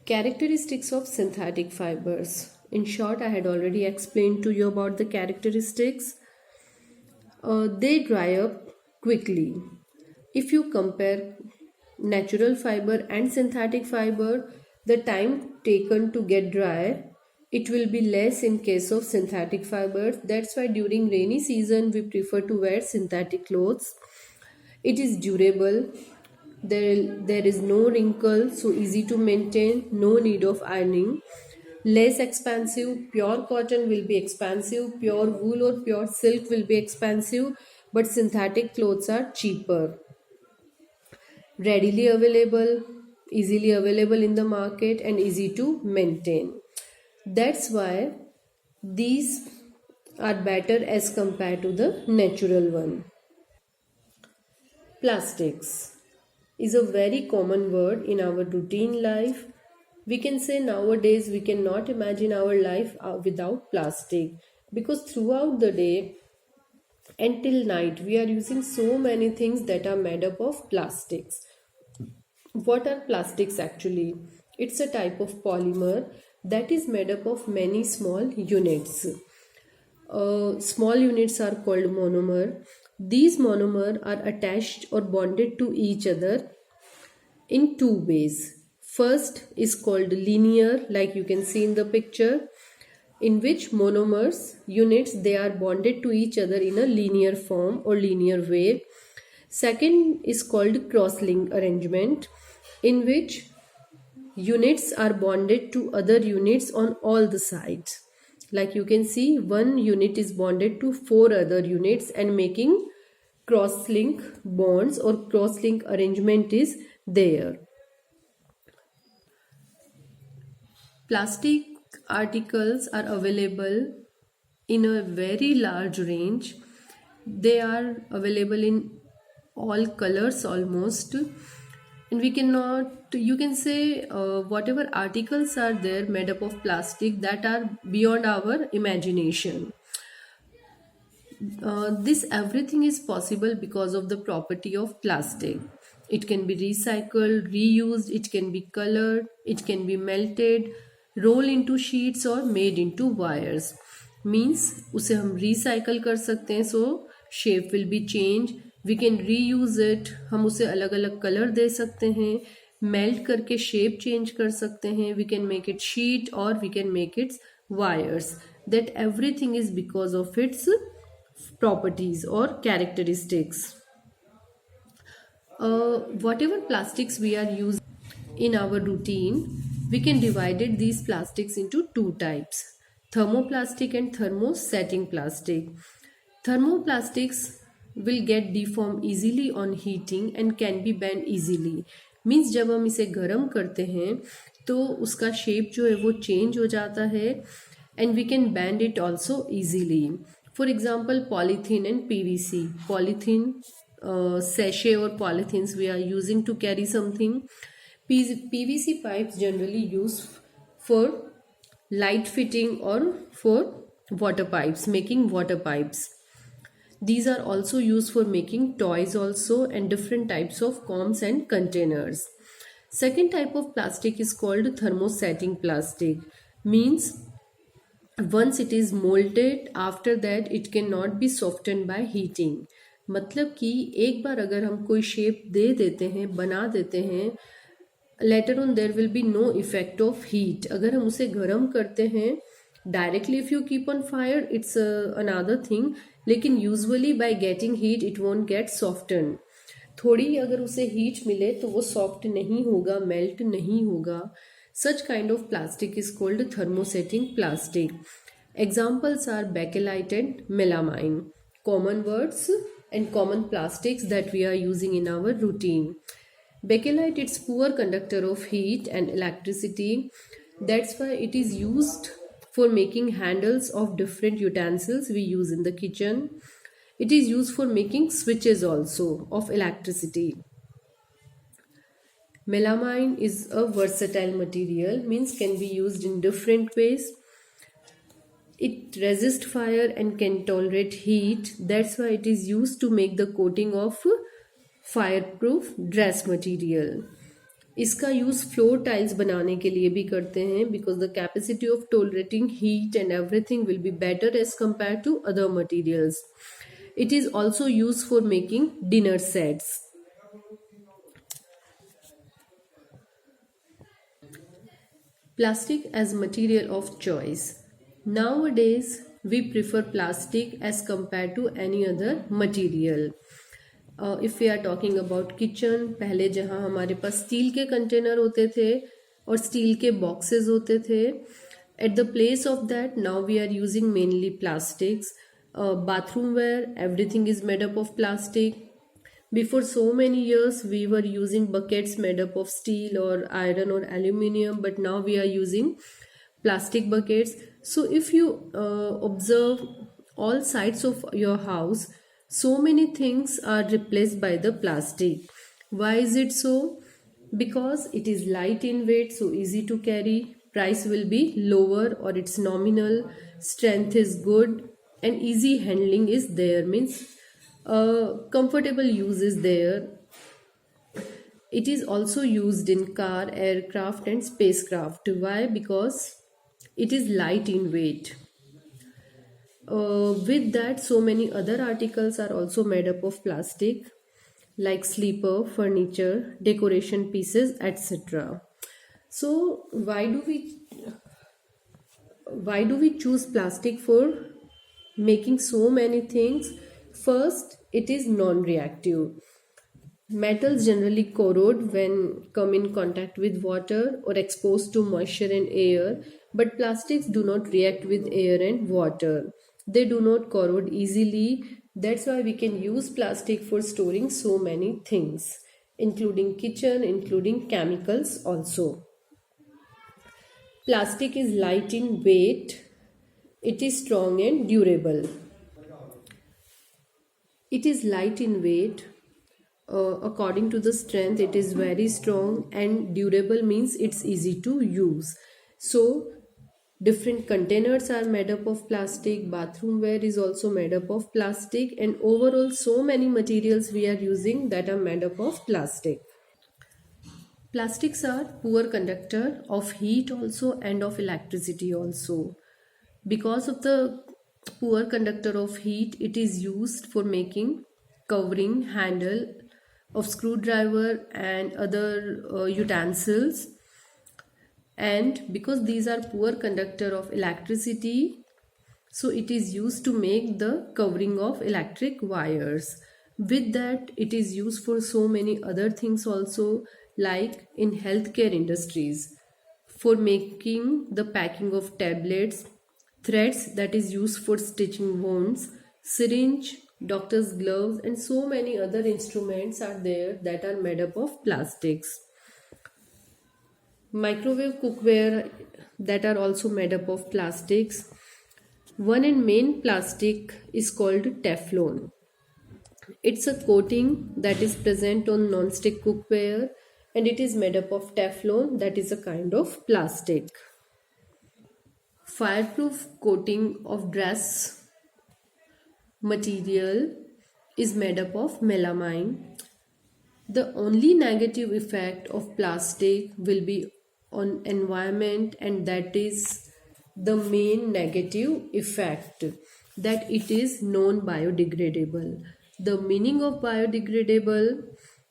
Characteristics of synthetic fibers. In short, I had already explained to you about the characteristics. They dry up quickly. If you compare natural fiber and synthetic fiber, the time taken to get dry, it will be less in case of synthetic fibers. That's why during rainy season we prefer to wear synthetic clothes. It is durable. There is no wrinkle, so easy to maintain, no need of ironing. Less expensive. Pure cotton will be expensive, pure wool or pure silk will be expensive, but synthetic clothes are cheaper. Readily available, easily available in the market, and easy to maintain. That's why these are better as compared to the natural one. Plastics is a very common word in our routine life. We can say nowadays we cannot imagine our life without plastic, because throughout the day until night we are using so many things that are made up of plastics. What are plastics actually? It's a type of polymer that is made up of many small units. Small units are called monomer. These monomer are attached or bonded to each other in two ways. First is called linear, like you can see in the picture, in which monomers units they are bonded to each other in a linear form or linear way. Second is called cross-link arrangement, in which units are bonded to other units on all the sides. Like you can see, one unit is bonded to four other units and making cross-link bonds or cross-link arrangement is there. Plastic articles are available in a very large range. They are available in all colors almost, and we cannot, you can say whatever articles are there made up of plastic that are beyond our imagination. This everything is possible because of the property of plastic. It can be recycled, reused, it can be colored, it can be melted, roll into sheets or made into wires. Means उसे हम recycle कर सकते हैं, so shape will be changed. We can reuse it, हम उसे अलग अलग color दे सकते हैं, melt करके shape change कर सकते हैं. We can make it sheet or we can make it wires. That everything is because of its properties or characteristics. Whatever plastics we are using in our routine, we can divide these plastics into two types: thermoplastic and thermosetting plastic. Thermoplastics will get deformed easily on heating and can be bent easily. Means जब हम इसे गर्म करते हैं तो उसका shape जो है वो चेंज हो जाता है, and we can bend it also easily. For example, polythene and PVC. Polythene, sachet or polythenes we are using to carry something. PVC pipes generally used for light fitting or for water pipes, making water pipes. These are also used for making toys also, and different types of combs and containers. Second type of plastic is called thermosetting plastic. Means once it is molded, after that it cannot be softened by heating. मतलब कि एक बार अगर हम कोई shape दे देते हैं, बना देते हैं, later on there will be no effect of heat. अगर हम उसे गर्म करते हैं directly, if you keep on fire it's another thing, लेकिन usually by getting heat it won't get softened. थोड़ी अगर उसे heat मिले तो वो soft नहीं होगा, melt नहीं होगा. Such kind of plastic is called thermosetting plastic. Examples are bakelite and melamine. Common words and common plastics that we are using in our routine. Bakelite, it's poor conductor of heat and electricity. That's why it is used for making handles of different utensils we use in the kitchen. It is used for making switches also of electricity. Melamine is a versatile material, means can be used in different ways. It resists fire and can tolerate heat. That's why it is used to make the coating of fireproof dress material. इसका use floor tiles बनाने के लिए भी करते हैं because the capacity of tolerating heat and everything will be better as compare to other materials. It is also used for making dinner sets. Plastic as material of choice. Nowadays, we prefer plastic as compared to any other material. If we are talking about kitchen, पहले जहाँ हमारे पास steel के container होते थे और steel के boxes होते थे, at the place of that now we are using mainly plastics. Bathroom ware, everything is made up of plastic. Before so many years we were using buckets made up of steel or iron or aluminium, but now we are using plastic buckets. So if you observe all sides of your house, so many things are replaced by the plastic. Why is it so? Because it is light in weight, so easy to carry, price will be lower or it's nominal, strength is good, and easy handling is there, means comfortable use is there. It is also used in car, aircraft and spacecraft. Why? Because it is light in weight. With that, so many other articles are also made up of plastic, like sleeper, furniture, decoration pieces, etc. So why do we choose plastic for making so many things? First, it is non-reactive. Metals generally corrode when come in contact with water or exposed to moisture and air, but plastics do not react with air and water. They do not corrode easily. That's why we can use plastic for storing so many things, including kitchen, including chemicals also. Plastic is light in weight. It is strong and durable. It is light in weight. According to the strength, it is very strong, and durable means it's easy to use. So different containers are made up of plastic, bathroom ware is also made up of plastic, and overall so many materials we are using that are made up of plastic. Plastics are poor conductor of heat also and of electricity also. Because of the poor conductor of heat, it is used for making covering, handle of screwdriver and other utensils. And because these are poor conductor of electricity, so it is used to make the covering of electric wires. With that, it is used for so many other things also, like in healthcare industries, for making the packing of tablets, threads that is used for stitching wounds, syringe, doctor's gloves, and so many other instruments are there that are made up of plastics. Microwave cookware that are also made up of plastics. One and main plastic is called Teflon. It's a coating that is present on non-stick cookware, and it is made up of Teflon, that is a kind of plastic. Fireproof coating of dress material is made up of melamine. The only negative effect of plastic will be on environment, and that is the main negative effect, that it is non-biodegradable. The meaning of biodegradable: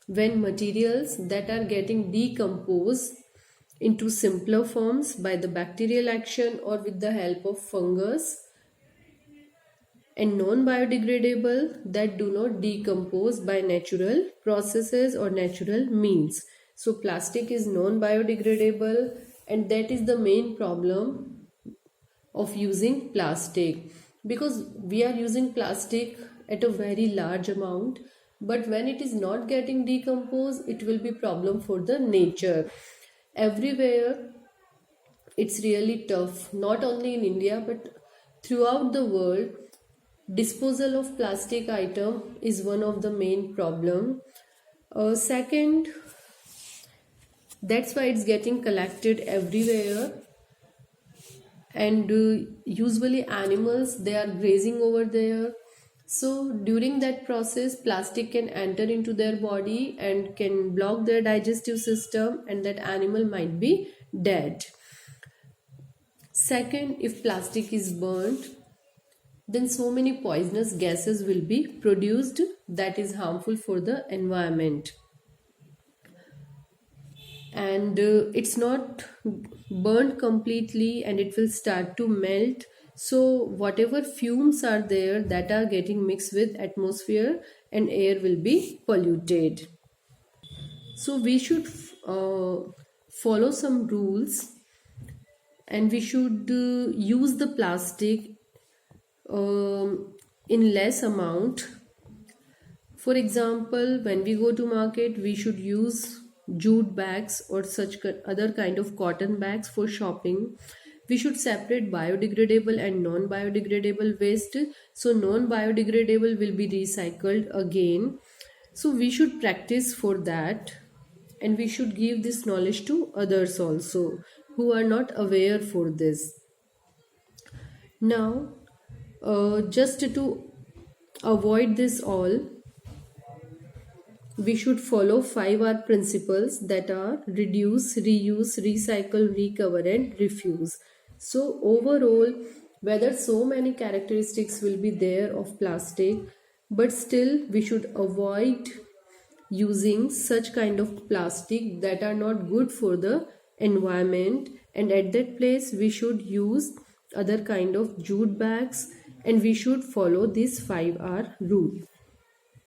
when materials that are getting decomposed into simpler forms by the bacterial action or with the help of fungus, and non-biodegradable that do not decompose by natural processes or natural means. So plastic is non-biodegradable, and that is the main problem of using plastic, because we are using plastic at a very large amount, but when it is not getting decomposed, it will be problem for the nature. Everywhere it's really tough, not only in India but throughout the world. Disposal of plastic item is one of the main problem. Second, that's why it's getting collected everywhere, and usually animals, they are grazing over there. So during that process, plastic can enter into their body and can block their digestive system, and that animal might be dead. Second, if plastic is burnt, then so many poisonous gases will be produced that is harmful for the environment. And it's not burnt completely, and it will start to melt. So whatever fumes are there, that are getting mixed with atmosphere, and air will be polluted. So we should follow some rules, and we should use the plastic in less amount. For example, when we go to market, we should use jute bags or such other kind of cotton bags for shopping. We should separate biodegradable and non-biodegradable waste. So non-biodegradable will be recycled again. So we should practice for that, and we should give this knowledge to others also who are not aware for this. Now, just to avoid this all, we should follow 5R principles, that are reduce, reuse, recycle, recover, and refuse. So overall, whether so many characteristics will be there of plastic, but still we should avoid using such kind of plastic that are not good for the environment, and at that place we should use other kind of jute bags, and we should follow this 5R rule.